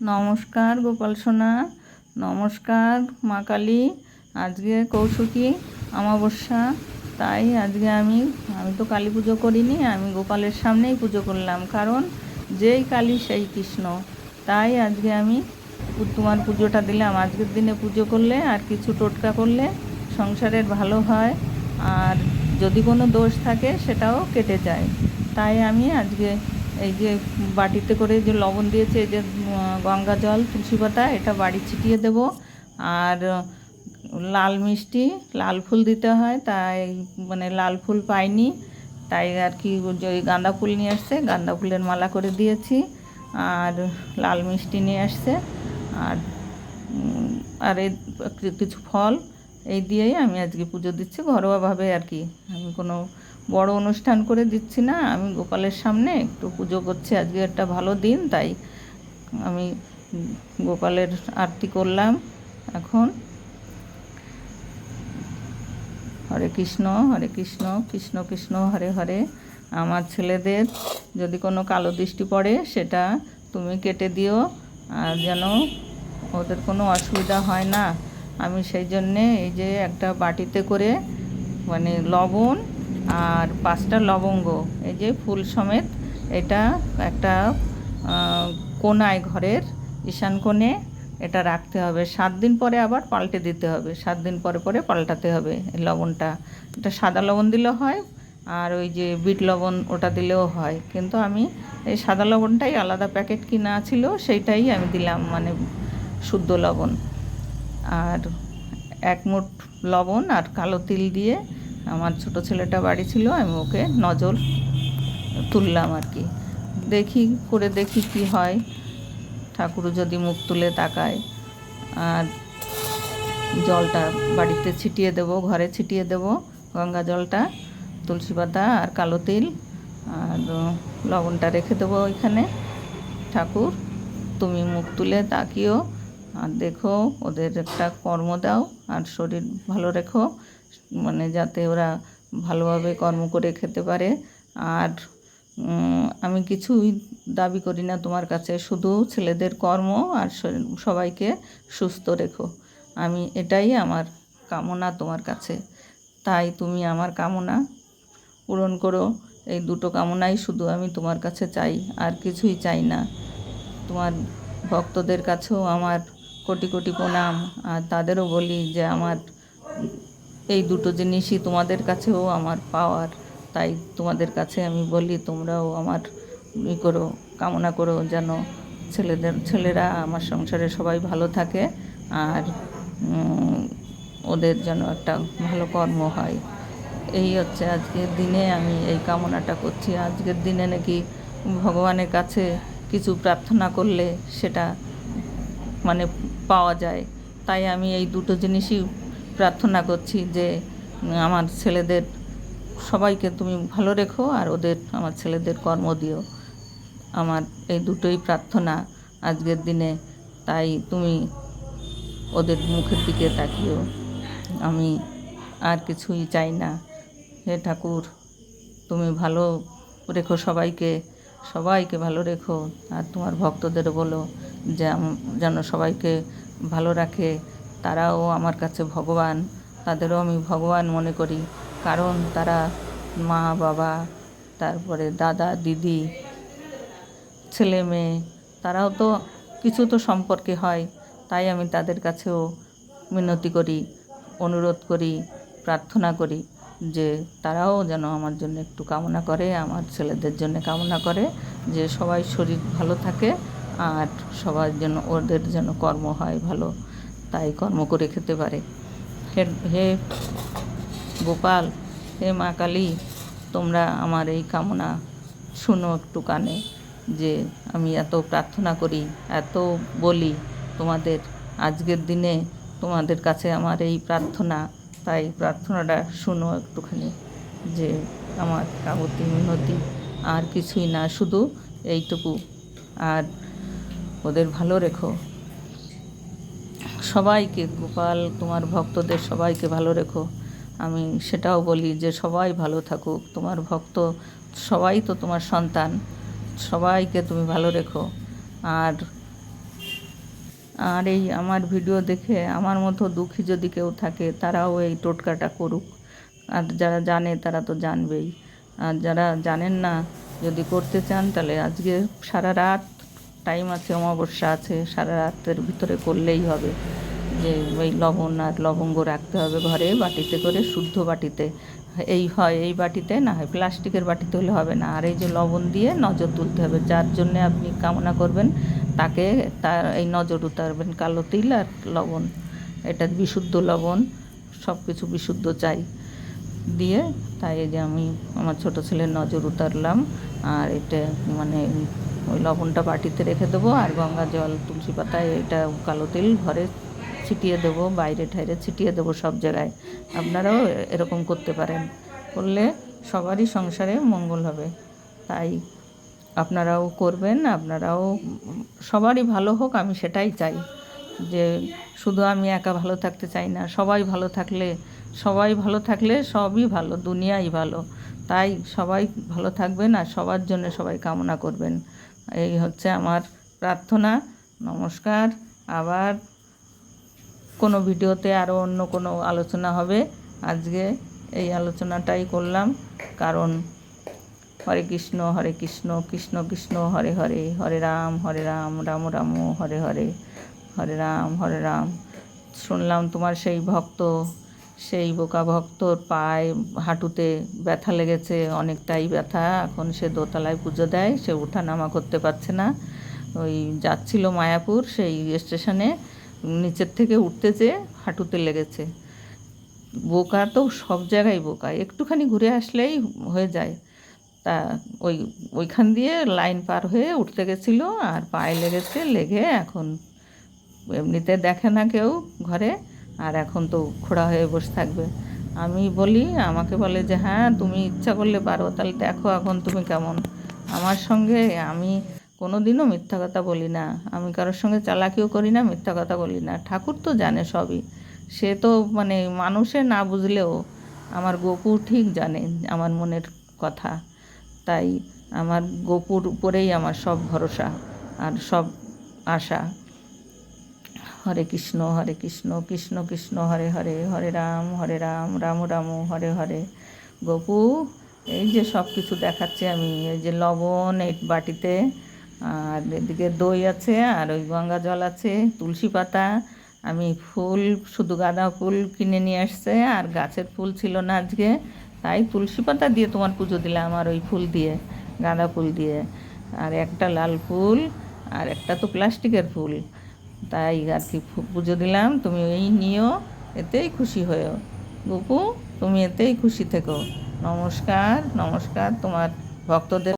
নমস্কার গোপাল সোনা, নমস্কার মা কালী। আজকে কৌশিকী অমাবস্যা, তাই আজকে আমি তো কালী পুজো করিনি, আমি গোপালের সামনেই পুজো করলাম, কারণ যেই কালী সেই কৃষ্ণ। তাই আজকে আমি তোমার পুজোটা দিলাম। আজকের দিনে পুজো করলে আর কিছু টোটকা করলে সংসারের ভালো হয়, আর যদি কোনো দোষ থাকে সেটাও কেটে যায়। তাই আমি আজকে এই যে বাটিতে করে যে লবণ দিয়েছে, এই যে গঙ্গা জল, তুলসী পাতা, এটা বাড়ি ছিটিয়ে দেব। আর লাল মিষ্টি, লাল ফুল দিতে হয়, তাই মানে লাল ফুল পাইনি, তাই আর কি ওই গাঁদা ফুল নিয়ে আসছে, গাঁদা ফুলের মালা করে দিয়েছি। আর লাল মিষ্টি নিয়ে আসছে, আর আর এই কিছু ফল, এই দিয়েই আমি আজকে পুজো দিচ্ছি ঘরোয়াভাবে আর কি। আমি কোনো বড় অনুষ্ঠান করে দিচ্ছি না, আমি গোপালের সামনে একটু পুজো করছি। আজকে একটা ভালো দিন, তাই আমি গোপালের আরতি করলাম। এখন হরে কৃষ্ণ হরে কৃষ্ণ, কৃষ্ণ কৃষ্ণ হরে হরে। আমার ছেলেদের যদি কোনো কালো দৃষ্টি পড়ে সেটা তুমি কেটে দিও, আর যেন ওদের কোনো অসুবিধা হয় না। আমি সেই জন্যে এই যে একটা বাটিতে করে মানে লবণ আর 5টা লবঙ্গ, এই যে ফুল সমেত, এটা একটা কোণায়, ঘরের ঈশান কোণে এটা রাখতে হবে। 7 দিন পরে আবার পাল্টে দিতে হবে, 7 দিন পরে পরে পাল্টাতে হবে এই লবণটা। এটা সাদা লবণ দিলেও হয়, আর ওই যে বিট লবণ ওটা দিলেও হয়, কিন্তু আমি এই সাদা লবণটাই আলাদা প্যাকেট কিনা ছিল, সেইটাই আমি দিলাম, মানে শুদ্ধ লবণ। আর 1 মুঠ লবণ আর কালো তিল দিয়ে, আমার ছোট ছেলেটা বাড়ি ছিল, আমি ওকে নজর তুললাম আর কি। দেখি কি হয়, ঠাকুর যদি মুখ তুলে তাকায়। আর জলটা বাড়িতে ছিটিয়ে দেবো, ঘরে ছিটিয়ে দেবো গঙ্গা জলটা, তুলসী পাতা আর কালো তিল, আর লবণটা রেখে দেবো ওইখানে। ঠাকুর তুমি মুখ তুলে তাকিও, আর দেখো, ওদের একটা কর্ম দাও, আর শরীর ভালো রেখো, মানে যাতে ওরা ভালোভাবে কর্ম করে খেতে পারে। আর আমি কিছুই দাবি করি না তোমার কাছে, শুধু ছেলেদের কর্ম আর সবাইকে সুস্থ রেখো, আমি এটাই আমার কামনা তোমার কাছে। তাই তুমি আমার কামনা পূরণ করো। এই দুটো কামনাই শুধু আমি তোমার কাছে চাই, আর কিছুই চাই না। তোমার ভক্তদের কাছেও আমার কোটি কোটি প্রণাম, আর তাদেরও বলি যে আমার এই দুটো জিনিসই তোমাদের কাছেও আমার পাওয়ার। তাই তোমাদের কাছে আমি বলি, তোমরাও আমার করো, কামনা করো যেন ছেলেরা আমার সংসারে সবাই ভালো থাকে, আর ওদের যেন একটা ভালো কর্ম হয়। এই হচ্ছে আজকের দিনে আমি এই কামনাটা করছি। আজকের দিনে নাকি ভগবানের কাছে কিছু প্রার্থনা করলে সেটা মানে পাওয়া যায়। তাই আমি এই দুটো জিনিসই প্রার্থনা করছি, যে আমার ছেলেদের সবাইকে তুমি ভালো রেখো, আর আমার ছেলেদের কর্ম দিও। আমার এই দুটোই প্রার্থনা আজকের দিনে। তাই তুমি ওদের মুখের দিকে তাকিও, আমি আর কিছুই চাই না। হে ঠাকুর, তুমি ভালো রেখো সবাইকে ভালো রেখো, আর তোমার ভক্তদেরও বলো যে যেন সবাইকে ভালো রাখে। তারাও আমার কাছে ভগবান, তাদেরও আমি ভগবান মনে করি, কারণ তারা মা বাবা, তারপরে দাদা দিদি, ছেলে মেয়ে, তারাও তো কিছু তো সম্পর্কে হয়। তাই আমি তাদের কাছেও মিনতি করি, অনুরোধ করি, প্রার্থনা করি যে তারাও যেন আমার জন্য একটু কামনা করে, আমার ছেলেদের জন্য কামনা করে, যে সবাই শরীর ভালো থাকে, আর সবার জন্য ওদের যেন কর্ম হয় ভালো, তাই কর্ম করে খেতে পারে। হে গোপাল, হে মা কালী, তোমরা আমার এই কামনা শুনো একটু কানে, যে আমি এত প্রার্থনা করি, এত বলি তোমাদের। আজকের দিনে তোমাদের কাছে আমার এই প্রার্থনা, তাই প্রার্থনাটা শুনো একটুখানি, যে আমার কাকুতি মিনতি আর কিছুই না, শুধু এইটুকু। আর ওদের ভালো রেখো সবাইকে, গোপাল তোমার ভক্তদের সবাইকে ভালো রেখো। আমি সেটাও বলি যে সবাই ভালো থাকুক, তোমার ভক্ত সবাই তো তোমার সন্তান, সবাইকে তুমি ভালো রেখো। আর আর এই আমার ভিডিও দেখে আমার মতো দুঃখী যদি কেউ থাকে তারাও এই টোটকাটা করুক। আর যারা জানে তারা তো জানবেই, আর যারা জানেন না যদি করতে চান তাহলে আজকে সারা রাত টাইম আছে, অমাবস্যা আছে, সারা রাতের ভিতরে করলেই হবে। যে ওই লবণ আর লবঙ্গ রাখতে হবে ঘরে, বাটিতে করে, শুদ্ধ বাটিতে। এই বাটিতে না হয় প্লাস্টিকের বাটিতে হলে হবে না। আর এই যে লবণ দিয়ে নজর তুলতে হবে, যার জন্যে আপনি কামনা করবেন তাকে তার এই নজর উতারবেন। কালো তিল আর লবণ, এটা বিশুদ্ধ লবণ, সব কিছু বিশুদ্ধ চাই দিয়ে। তাই এই যে আমি আমার ছোটো ছেলের নজর উতারলাম। আর এটা মানে ওই লবণটা বাটিতে রেখে দেবো, আর গঙ্গা জল, তুলসী পাতায় এটা কালো তিল ঘরে ছিটিয়ে দেবো, বাইরে ঠাইরে ছিটিয়ে দেবো সব জায়গায়। আপনারাও এরকম করতে পারেন, করলে সবারই সংসারে মঙ্গল হবে। তাই আপনারাও করবেন, আপনারাও সবারই ভালো হোক, আমি সেটাই চাই। যে শুধু আমি একা ভালো থাকতে চাই না, সবাই ভালো থাকলে সবই ভালো, দুনিয়াই ভালো। তাই সবাই ভালো থাকবেন আর সবার জন্য সবাই কামনা করবেন, এই হচ্ছে আমার প্রার্থনা। নমস্কার। আবার কোনো ভিডিওতে আরও অন্য কোনো আলোচনা হবে। আজকে এই আলোচনাটাই করলাম, কারণ হরে কৃষ্ণ কৃষ্ণ কৃষ্ণ হরে হরে, হরে রাম রাম রাম হরে হরে, হরে রাম। শুনলাম তোমার সেই বোকা ভক্তর পায়ে হাঁটুতে ব্যথা লেগেছে, অনেকটাই ব্যথা। এখন সে দোতলায় পুজো দেয়, সে ওঠানামা করতে পারছে না। ওই যাচ্ছিল মায়াপুর, সেই স্টেশনে নিচের থেকে উঠতে যেয়ে হাঁটুতে লেগেছে। বোকা তো সব জায়গায় বোকা, একটুখানি ঘুরে আসলেই হয়ে যায়। তা ওইখান দিয়ে লাইন পার হয়ে উঠতে গেছিলো, আর পায়ে লেগে এখন এমনিতে দেখে না কেউ ঘরে, আর এখন তো খোড়া হয়ে বসে থাকবে। আমি বলি, আমাকে বলে যে হ্যাঁ তুমি ইচ্ছা করলে পারো, তাহলে দেখো এখন তুমি কেমন। আমার সঙ্গে আমি কোনো দিনও মিথ্যা কথা বলি না, আমি কারোর সঙ্গে চালাকিও করি না, মিথ্যা কথা বলি না। ঠাকুর তো জানে সবই, সে তো মানে মানুষে না বুঝলেও আমার গপু ঠিক জানে আমার মনের কথা। তাই আমার গপুর উপরেই আমার সব ভরসা আর সব আশা। হরে কৃষ্ণ কৃষ্ণ কৃষ্ণ হরে হরে, হরে রাম রাম রাম হরে হরে। গপু, এই যে সব কিছু দেখাচ্ছি আমি, এই যে লবণ এই বাটিতে, আর এদিকে দই আছে, আর ওই গঙ্গা জল আছে, তুলসী পাতা। আমি ফুল, শুধু গাঁদা ফুল কিনে নিয়ে আসছে, আর গাছের ফুল ছিল না আজকে, তাই তুলসী পাতা দিয়ে তোমার পুজো দিলাম, আর ওই ফুল দিয়ে, গাঁদা ফুল দিয়ে, আর একটা লাল ফুল, আর একটা তো প্লাস্টিকের ফুল। তাই আর কি পুজো দিলাম। তুমি এই নিও, এতেই খুশি হয়েও গপু, তুমি এতেই খুশি থেকো। নমস্কার তোমার ভক্তদের।